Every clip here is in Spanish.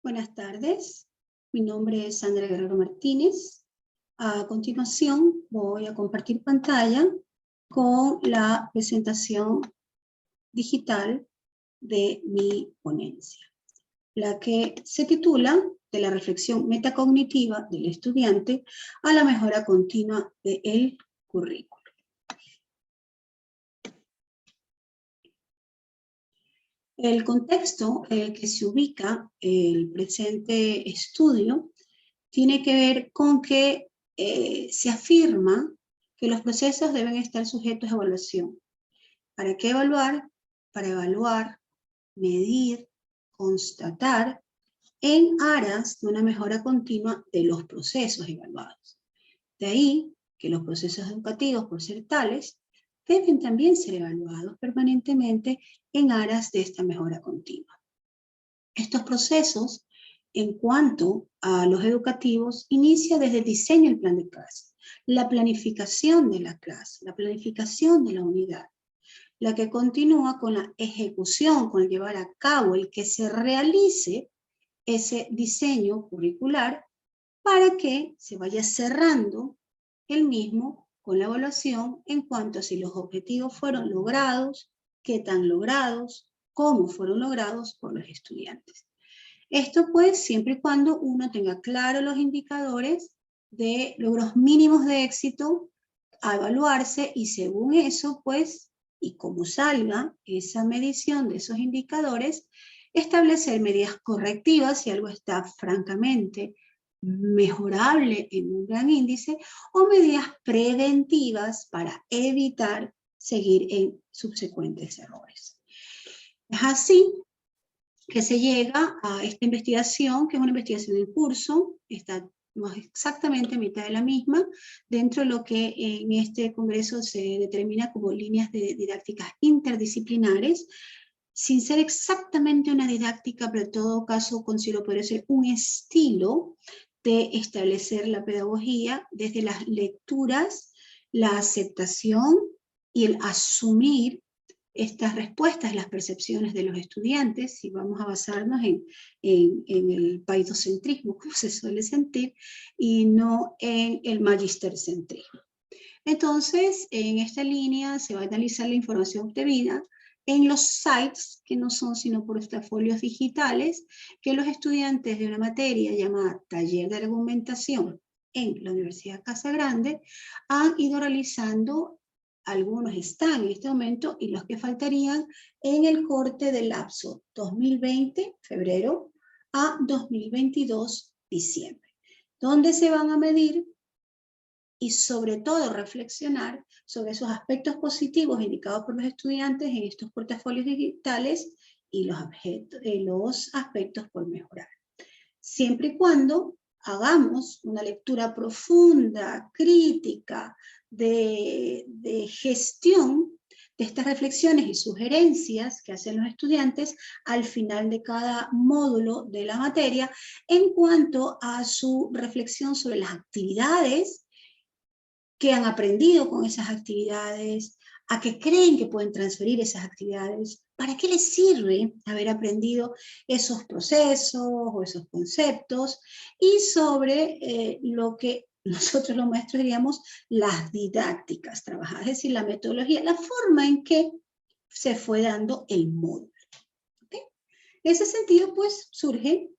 Buenas tardes, mi nombre es Sandra Guerrero Martínez. A continuación voy a compartir pantalla con la presentación digital de mi ponencia, la que se titula de la reflexión metacognitiva del estudiante a la mejora continua del currículo. El contexto en el que se ubica el presente estudio tiene que ver con que se afirma que los procesos deben estar sujetos a evaluación. ¿Para qué evaluar? Para evaluar, medir, constatar en aras de una mejora continua de los procesos evaluados. De ahí que los procesos educativos, por ser tales, deben también ser evaluados permanentemente en aras de esta mejora continua. Estos procesos, en cuanto a los educativos, inicia desde el diseño del plan de clase, la planificación de la clase, la planificación de la unidad, la que continúa con la ejecución, con el llevar a cabo, el que se realice ese diseño curricular para que se vaya cerrando el mismo con la evaluación en cuanto a si los objetivos fueron logrados, qué tan logrados, cómo fueron logrados por los estudiantes. Esto pues siempre y cuando uno tenga claro los indicadores de logros mínimos de éxito a evaluarse y según eso pues, y como salga esa medición de esos indicadores, establecer medidas correctivas si algo está francamente mejorable en un gran índice o medidas preventivas para evitar seguir en subsecuentes errores. Es así que se llega a esta investigación, que es una investigación en curso, está más exactamente a mitad de la misma, dentro de lo que en este congreso se determina como líneas de didácticas interdisciplinares, sin ser exactamente una didáctica, pero en todo caso considero podría ser un estilo de establecer la pedagogía desde las lecturas, la aceptación y el asumir estas respuestas, las percepciones de los estudiantes, si vamos a basarnos en el paidocentrismo, como se suele sentir, y no en el magistercentrismo. Entonces, en esta línea se va a analizar la información obtenida en los sites, que no son sino portafolios digitales, que los estudiantes de una materia llamada Taller de Argumentación en la Universidad Casa Grande han ido realizando. Algunos están en este momento y los que faltarían en el corte del lapso 2020, febrero, a 2022, diciembre, donde se van a medir y sobre todo reflexionar sobre esos aspectos positivos indicados por los estudiantes en estos portafolios digitales y los aspectos por mejorar. Siempre y cuando hagamos una lectura profunda, crítica, de gestión de estas reflexiones y sugerencias que hacen los estudiantes al final de cada módulo de la materia en cuanto a su reflexión sobre las actividades que han aprendido con esas actividades, a qué creen que pueden transferir esas actividades, para qué les sirve haber aprendido esos procesos o esos conceptos, y sobre lo que nosotros los maestros diríamos las didácticas trabajadas, es decir, la metodología, la forma en que se fue dando el módulo. ¿Okay? En ese sentido, pues, surge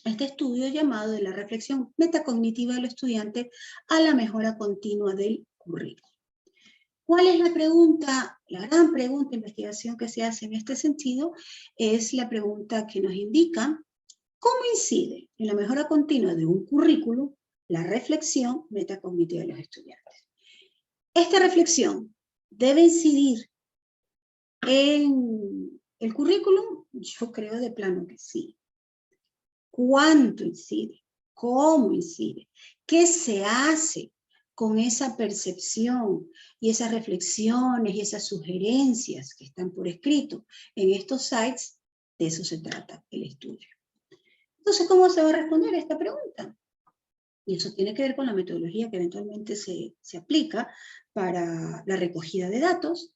este estudio llamado de la reflexión metacognitiva del estudiante a la mejora continua del currículo. ¿Cuál es la pregunta? La gran pregunta de investigación que se hace en este sentido es la pregunta que nos indica cómo incide en la mejora continua de un currículo la reflexión metacognitiva de los estudiantes. Esta reflexión debe incidir en el currículum. Yo creo de plano que sí. ¿Cuánto incide? ¿Cómo incide? ¿Qué se hace con esa percepción y esas reflexiones y esas sugerencias que están por escrito en estos sites? De eso se trata el estudio. Entonces, ¿cómo se va a responder a esta pregunta? Y eso tiene que ver con la metodología que eventualmente se aplica para la recogida de datos.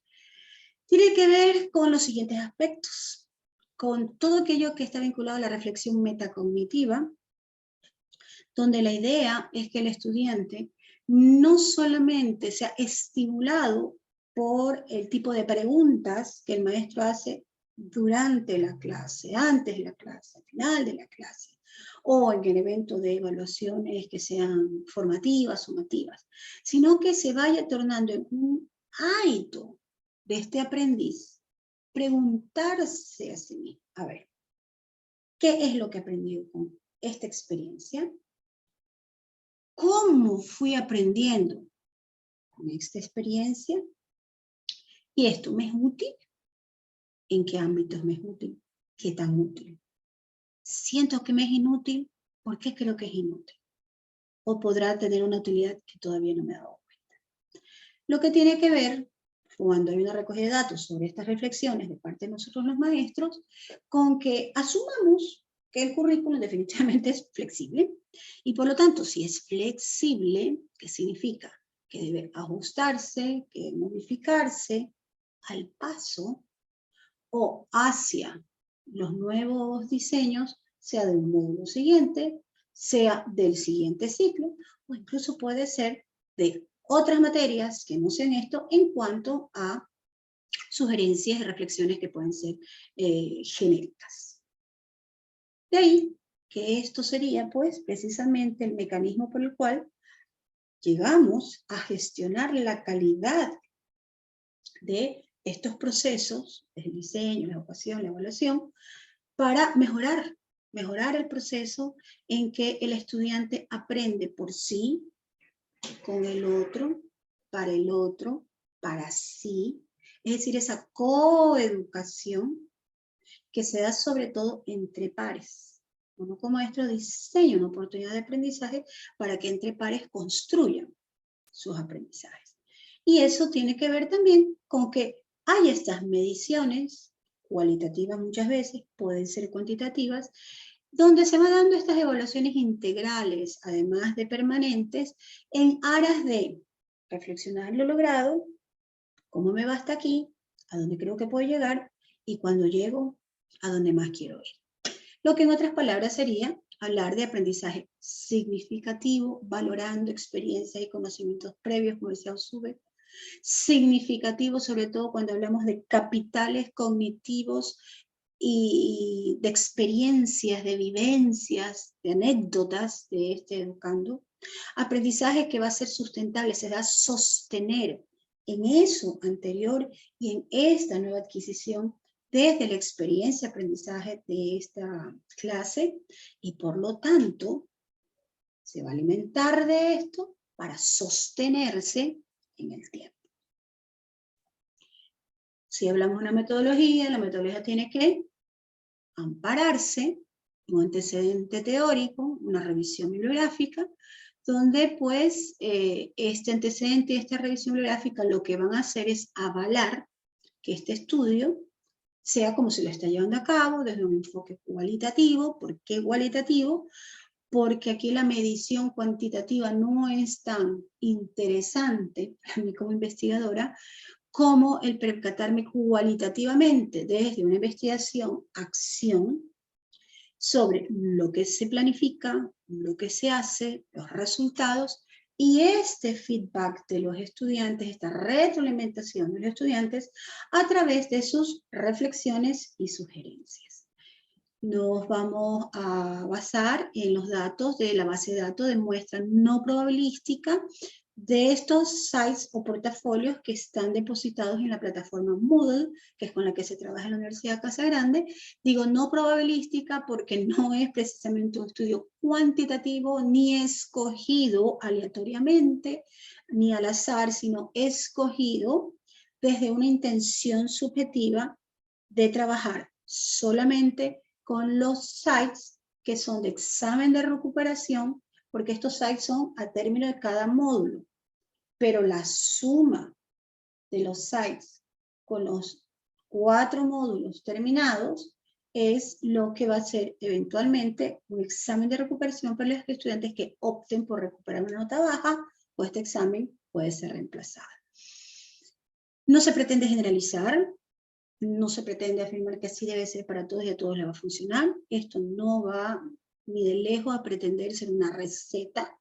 Tiene que ver con los siguientes aspectos. con todo aquello que está vinculado a la reflexión metacognitiva, donde la idea es que el estudiante no solamente sea estimulado por el tipo de preguntas que el maestro hace durante la clase, antes de la clase, al final de la clase, o en el evento de evaluaciones que sean formativas, sumativas, sino que se vaya tornando en un hábito de este aprendiz preguntarse a sí mismo, a ver, ¿qué es lo que he aprendido con esta experiencia? ¿Cómo fui aprendiendo con esta experiencia? ¿Y esto me es útil? ¿En qué ámbitos me es útil? ¿Qué tan útil? ¿Siento que me es inútil? ¿Por qué creo que es inútil? ¿O podrá tener una utilidad que todavía no me he dado cuenta? Lo que tiene que ver, cuando hay una recogida de datos sobre estas reflexiones de parte de nosotros los maestros, con que asumamos que el currículum definitivamente es flexible, y por lo tanto, si es flexible, ¿qué significa? Que debe ajustarse, que debe modificarse al paso o hacia los nuevos diseños, sea del módulo siguiente, sea del siguiente ciclo, o incluso puede ser de otras materias que no sean esto en cuanto a sugerencias y reflexiones que pueden ser genéricas. De ahí que esto sería pues precisamente el mecanismo por el cual llegamos a gestionar la calidad de estos procesos, el diseño, la educación, la evaluación, para mejorar el proceso en que el estudiante aprende por sí, con el otro, para sí, es decir, esa coeducación que se da sobre todo entre pares. Uno como maestro diseña una oportunidad de aprendizaje para que entre pares construyan sus aprendizajes. Y eso tiene que ver también con que hay estas mediciones, cualitativas muchas veces, pueden ser cuantitativas, donde se van dando estas evaluaciones integrales, además de permanentes, en aras de reflexionar lo logrado, cómo me va hasta aquí, a dónde creo que puedo llegar, y cuando llego, a dónde más quiero ir. Lo que en otras palabras sería hablar de aprendizaje significativo, valorando experiencias y conocimientos previos, como decía Usube. Significativo, sobre todo cuando hablamos de capitales cognitivos y de experiencias, de vivencias, de anécdotas de este educando. Aprendizaje que va a ser sustentable, se da a sostener en eso anterior y en esta nueva adquisición desde la experiencia de aprendizaje de esta clase, y por lo tanto se va a alimentar de esto para sostenerse en el tiempo. Si hablamos de una metodología, la metodología tiene que ampararse en un antecedente teórico, una revisión bibliográfica, donde pues este antecedente y esta revisión bibliográfica lo que van a hacer es avalar que este estudio sea como se lo está llevando a cabo desde un enfoque cualitativo. ¿Por qué cualitativo? Porque aquí la medición cuantitativa no es tan interesante para mí como investigadora como el percatarme cualitativamente desde una investigación, acción, sobre lo que se planifica, lo que se hace, los resultados, y este feedback de los estudiantes, esta retroalimentación de los estudiantes a través de sus reflexiones y sugerencias. Nos vamos a basar en los datos de la base de datos de muestra no probabilística de estos sites o portafolios que están depositados en la plataforma Moodle, que es con la que se trabaja en la Universidad Casa Grande. Digo no probabilística porque no es precisamente un estudio cuantitativo ni escogido aleatoriamente, ni al azar, sino escogido desde una intención subjetiva de trabajar solamente con los sites que son de examen de recuperación, porque estos sites son a término de cada módulo, pero la suma de los sites con los 4 módulos terminados es lo que va a ser eventualmente un examen de recuperación para los estudiantes que opten por recuperar una nota baja, o este examen puede ser reemplazado. No se pretende generalizar, no se pretende afirmar que así debe ser para todos y a todos le va a funcionar. Esto no va ni de lejos a pretender ser una receta,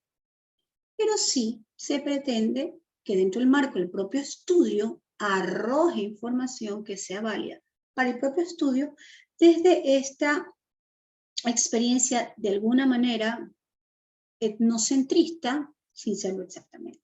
pero sí se pretende que dentro del marco del propio estudio arroje información que sea válida para el propio estudio desde esta experiencia de alguna manera etnocentrista, sin serlo exactamente.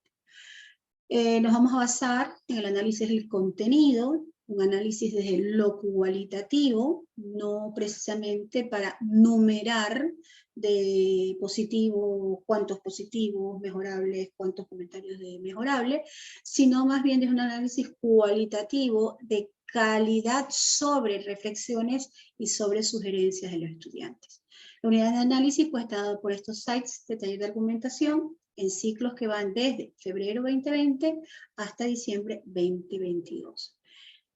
Nos vamos a basar en el análisis del contenido, un análisis desde lo cualitativo, no precisamente para numerar de positivo, cuántos positivos, mejorables, cuántos comentarios de mejorables, sino más bien desde un análisis cualitativo de calidad sobre reflexiones y sobre sugerencias de los estudiantes. La unidad de análisis pues, está dada por estos sites de taller de argumentación en ciclos que van desde febrero 2020 hasta diciembre 2022,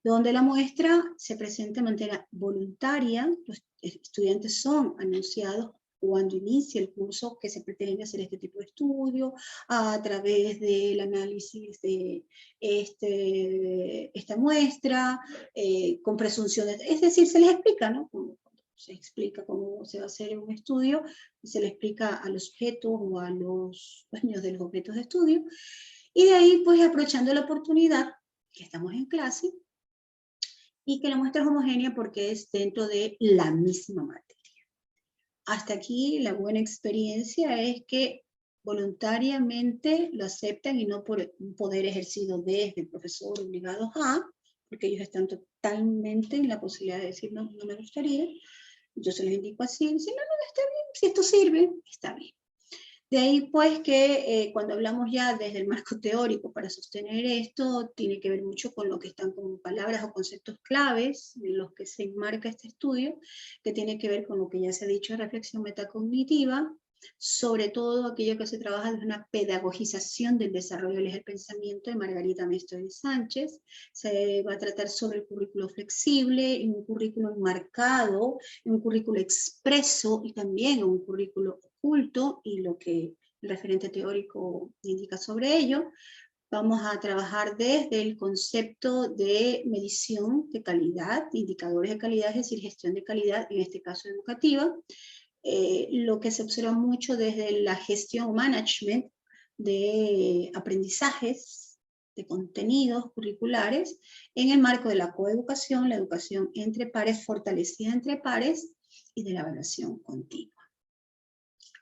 donde la muestra se presenta de manera voluntaria. Los estudiantes son anunciados cuando inicia el curso que se pretende hacer este tipo de estudio, a través del análisis de esta muestra, con presunciones, es decir, se les explica, ¿no? Se explica cómo se va a hacer un estudio, se le explica a los sujetos o a los dueños de los objetos de estudio, y de ahí, pues, aprovechando la oportunidad que estamos en clase, y que la muestra es homogénea porque es dentro de la misma materia. Hasta aquí la buena experiencia es que voluntariamente lo aceptan y no por un poder ejercido desde el profesor obligados a, porque ellos están totalmente en la posibilidad de decir no, no me gustaría. Yo se los indico así, si no, no, está bien, si esto sirve, está bien. De ahí pues que cuando hablamos ya desde el marco teórico para sostener esto, tiene que ver mucho con lo que están como palabras o conceptos claves en los que se enmarca este estudio, que tiene que ver con lo que ya se ha dicho, reflexión metacognitiva, sobre todo aquello que se trabaja desde una pedagogización del desarrollo del eje pensamiento de Margarita Mesto de Sánchez. Se va a tratar sobre el currículo flexible, un currículo enmarcado, un currículo expreso y también un currículo oculto y lo que el referente teórico indica sobre ello. Vamos a trabajar desde el concepto de medición de calidad, indicadores de calidad, es decir, gestión de calidad, en este caso educativa. Lo que se observa mucho desde la gestión o management de aprendizajes, de contenidos curriculares, en el marco de la coeducación, la educación entre pares, fortalecida entre pares, y de la evaluación continua.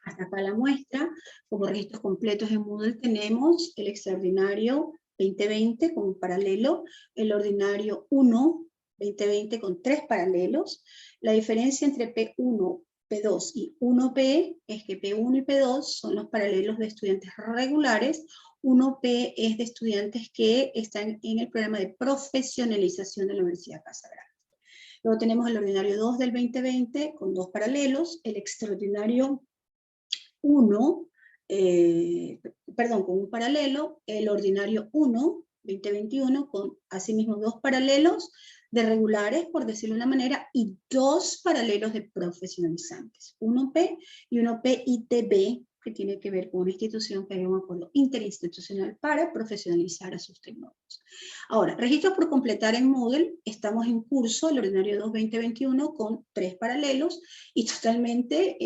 Hasta acá la muestra. Como registros completos en Moodle tenemos el extraordinario 2020 con un paralelo, el ordinario 1 2020 con 3 paralelos. La diferencia entre P1, P2 y 1P es que P1 y P2 son los paralelos de estudiantes regulares, 1P es de estudiantes que están en el programa de profesionalización de la Universidad Casa Grande. Luego tenemos el ordinario 2 del 2020 con 2 paralelos, el extraordinario 1, con un paralelo, el ordinario 1, 2021, con asimismo 2 paralelos de regulares, por decirlo de una manera, y 2 paralelos de profesionalizantes, 1P y 1P ITB, que tiene que ver con una institución que hay un acuerdo interinstitucional para profesionalizar a sus tecnólogos. Ahora, registros por completar en Moodle, estamos en curso, el ordinario 2 2021, con 3 paralelos, y totalmente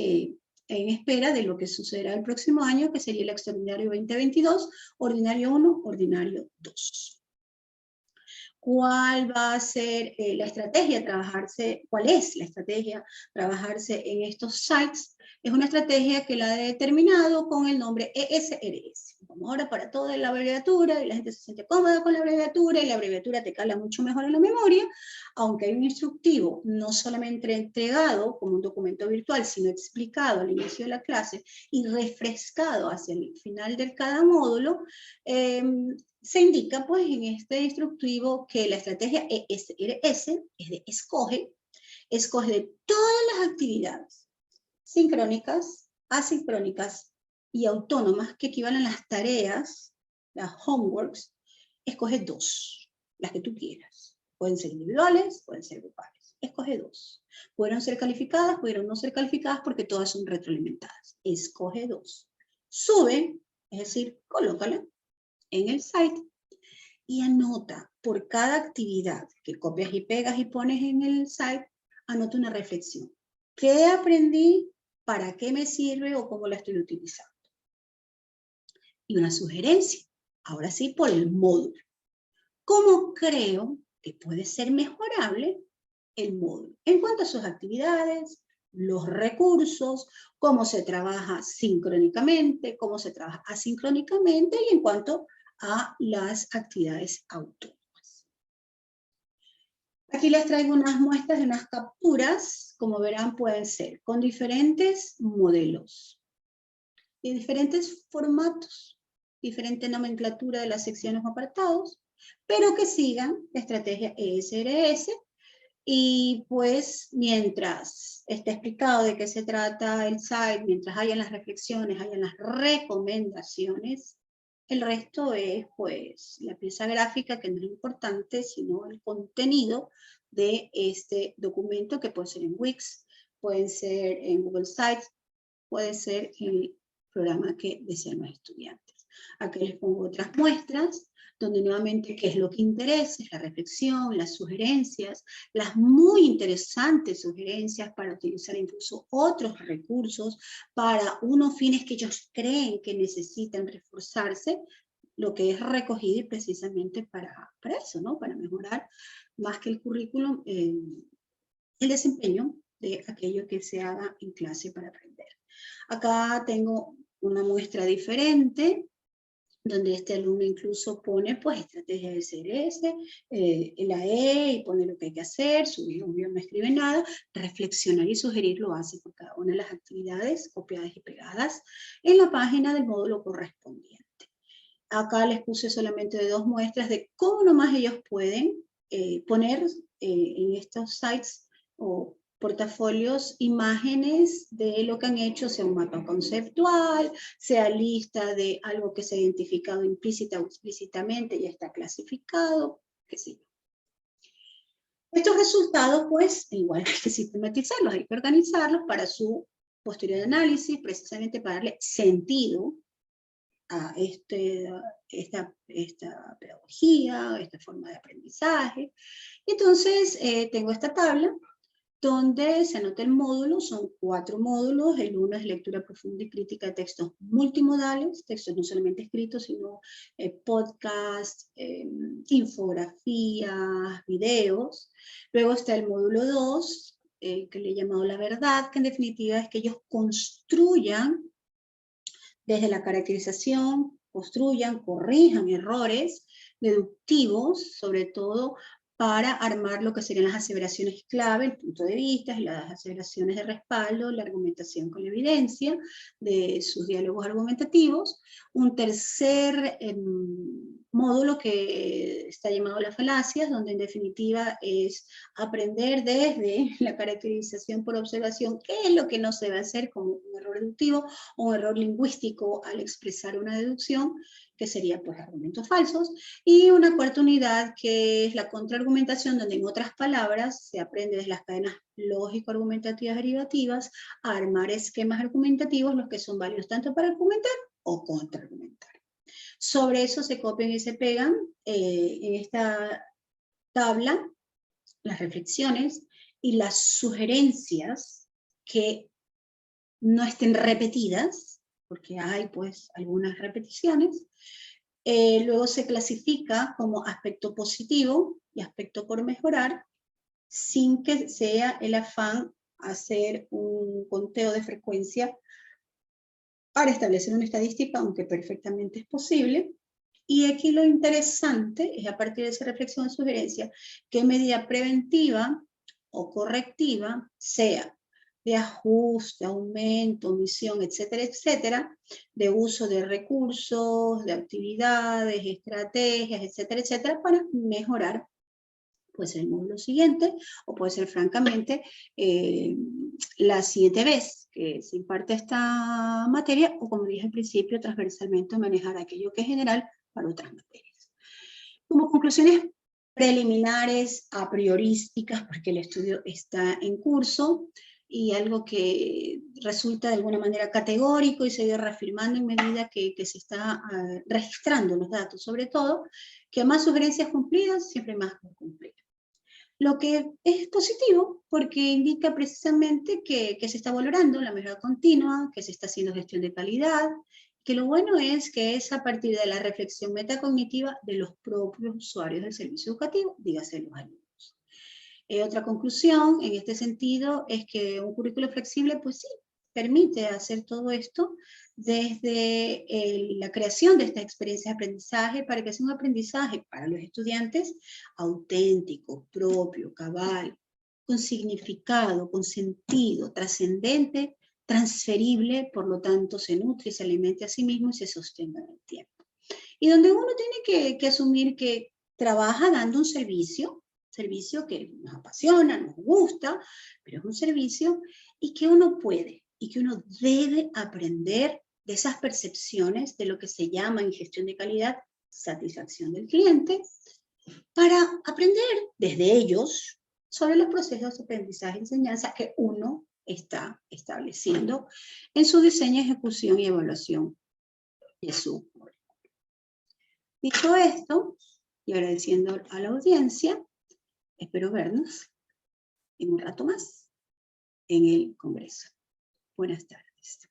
en espera de lo que sucederá el próximo año, que sería el extraordinario 2022, ordinario 1, ordinario 2. ¿Cuál va a ser la estrategia a trabajarse? ¿Cuál es la estrategia a trabajarse en estos sites? Es una estrategia que la he determinado con el nombre ESRS. Como ahora para toda la abreviatura, y la gente se siente cómoda con la abreviatura, y la abreviatura te cala mucho mejor en la memoria, aunque hay un instructivo no solamente entregado como un documento virtual, sino explicado al inicio de la clase y refrescado hacia el final de cada módulo, se indica pues en este instructivo que la estrategia ESRS es de escoge de todas las actividades sincrónicas, asincrónicas y autónomas que equivalen a las tareas, las homeworks, escoge 2, las que tú quieras. Pueden ser individuales, pueden ser grupales. Escoge 2. Pudieron ser calificadas, pudieron no ser calificadas porque todas son retroalimentadas. Escoge 2. Sube, es decir, colócala en el site, y anota por cada actividad que copias y pegas y pones en el site, anota una reflexión. ¿Qué aprendí? ¿Para qué me sirve o cómo la estoy utilizando? Y una sugerencia, ahora sí por el módulo. ¿Cómo creo que puede ser mejorable el módulo? En cuanto a sus actividades, los recursos, cómo se trabaja sincrónicamente, cómo se trabaja asincrónicamente y en cuanto a las actividades autónomas. Aquí les traigo unas muestras de unas capturas, como verán pueden ser con diferentes modelos y diferentes formatos, diferente nomenclatura de las secciones o apartados, pero que sigan la estrategia ESRS. Y pues mientras esté explicado de qué se trata el site, mientras hayan las reflexiones, hayan las recomendaciones, el resto es pues la pieza gráfica, que no es importante, sino el contenido de este documento, que puede ser en Wix, puede ser en Google Sites, puede ser en el programa que desean los estudiantes. Aquí les pongo otras muestras, donde nuevamente qué es lo que interesa, es la reflexión, las sugerencias, las muy interesantes sugerencias para utilizar incluso otros recursos para unos fines que ellos creen que necesitan reforzarse, lo que es recogido precisamente para eso, ¿no? Para mejorar más que el currículum, el desempeño de aquello que se haga en clase para aprender. Acá tengo una muestra diferente, donde este alumno incluso pone pues estrategia de CRS, la E, y pone lo que hay que hacer, su hijo no escribe nada, reflexionar y sugerir lo hace por cada una de las actividades copiadas y pegadas en la página del módulo correspondiente. Acá les puse solamente 2 muestras de cómo nomás ellos pueden poner en estos sites o portafolios, imágenes de lo que han hecho, sea un mapa conceptual, sea lista de algo que se ha identificado implícita o explícitamente, ya está clasificado, qué sé yo. Estos resultados, pues, igual hay que sistematizarlos, hay que organizarlos para su posterior análisis, precisamente para darle sentido a esta pedagogía, esta forma de aprendizaje. Entonces, tengo esta tabla donde se anota el módulo, son 4 módulos, el 1 es lectura profunda y crítica de textos multimodales, textos no solamente escritos, sino podcasts, infografías, videos. Luego está el módulo 2, que le he llamado la verdad, que en definitiva es que ellos construyan desde la caracterización, construyan, corrijan errores deductivos, sobre todo para armar lo que serían las aseveraciones clave, el punto de vista, las aseveraciones de respaldo, la argumentación con la evidencia de sus diálogos argumentativos. Un tercer módulo que está llamado las falacias, donde en definitiva es aprender desde la caracterización por observación qué es lo que no se va a hacer como un error deductivo o un error lingüístico al expresar una deducción, que sería pues argumentos falsos, y una cuarta unidad que es la contraargumentación, donde en otras palabras se aprende desde las cadenas lógico-argumentativas derivativas a armar esquemas argumentativos, los que son válidos tanto para argumentar o contraargumentar. Sobre eso se copian y se pegan en esta tabla las reflexiones y las sugerencias que no estén repetidas, porque hay pues algunas repeticiones. Luego se clasifica como aspecto positivo y aspecto por mejorar, sin que sea el afán hacer un conteo de frecuencia para establecer una estadística, aunque perfectamente es posible. Y aquí lo interesante es, a partir de esa reflexión o sugerencia, qué medida preventiva o correctiva, sea de ajuste, aumento, omisión, etcétera, etcétera, de uso de recursos, de actividades, estrategias, etcétera, etcétera, para mejorar, puede ser el módulo siguiente, o puede ser francamente la siguiente vez que se imparte esta materia, o como dije al principio, transversalmente manejar aquello que es general para otras materias. Como conclusiones preliminares, a priorísticas, porque el estudio está en curso, y algo que resulta de alguna manera categórico y se va reafirmando en medida que se está registrando los datos, sobre todo, que más sugerencias cumplidas, siempre más cumplidas. Lo que es positivo porque indica precisamente que se está valorando la mejora continua, que se está haciendo gestión de calidad, que lo bueno es que es a partir de la reflexión metacognitiva de los propios usuarios del servicio educativo, dígase los alumnos. Otra conclusión en este sentido es que un currículo flexible, pues sí, permite hacer todo esto desde la creación de estas experiencias de aprendizaje para que sea un aprendizaje para los estudiantes auténtico, propio, cabal, con significado, con sentido, trascendente, transferible, por lo tanto se nutre, se alimente a sí mismo y se sostenga en el tiempo. Y donde uno tiene que asumir que trabaja dando un servicio que nos apasiona, nos gusta, pero es un servicio y que uno puede y que uno debe aprender de esas percepciones de lo que se llama en gestión de calidad satisfacción del cliente, para aprender desde ellos sobre los procesos de aprendizaje y enseñanza que uno está estableciendo en su diseño, ejecución y evaluación de su currículum. Dicho esto, y agradeciendo a la audiencia, espero vernos en un rato más en el Congreso. Buenas tardes.